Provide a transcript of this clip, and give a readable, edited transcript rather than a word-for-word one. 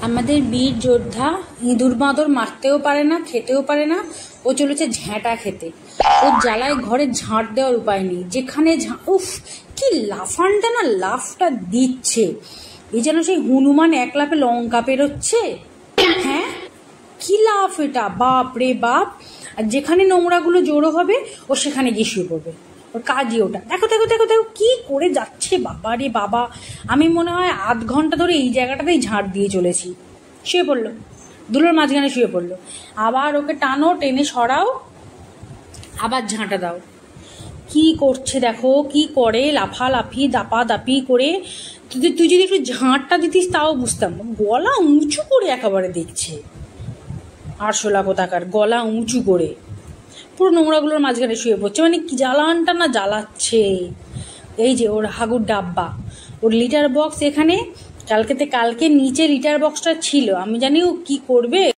আমাদের বীর যোদ্ধা ইঁদুর বাঁদর মারতেও পারে না, খেতেও পারে না, ও চলেছে ঝ্যাঁটা খেতে। ওর জ্বালায় ঘরে ঝাঁট দেওয়ার উপায় নেই, যেখানে উফ কি লাফানটা না লাফটা দিচ্ছে, এই যেন সেই হনুমান এক লাফে লঙ্কা পেরোচ্ছে। হ্যাঁ, কি লাফ এটা, বাপ রে বাপ। আর যেখানে নোংরাগুলো জড়ো হবে ও সেখানে গিয়ে শুয়ে পড়বে, ওর কাজই ওটা। দেখো দেখো দেখো দেখো কি করে যাচ্ছে, বাবা রে বাবা। আমি মনে হয় আধ ঘন্টা ধরে এই জায়গাটাতেই ঝাঁট দিয়ে চলেছি। শুয়ে পড়লো, দুলোর মাঝখানে শুয়ে পড়লো, আবার ওকে টানো, টেনে সরাও, আবার ঝাঁটা দাও। কি করছে দেখো, কি করে, লাফালাফি দাপাদাপি করে। তুই যদি একটু ঝাঁটটা দিতিস তাও বুঝতাম। গলা উঁচু করে একেবারে দেখছে, আরশোলা কোথাকার, গলা উঁচু করে পুরো নোংরাগুলোর মাঝখানে শুয়ে পড়ছে। মানে কি জ্বালানটা না জ্বালাচ্ছে। এই যে ওর হাগুর ডাব্বা, ওর লিটার বক্স এখানে, কালকে নিচে লিটার বক্সটা ছিল। আমি জানি ও কি করবে।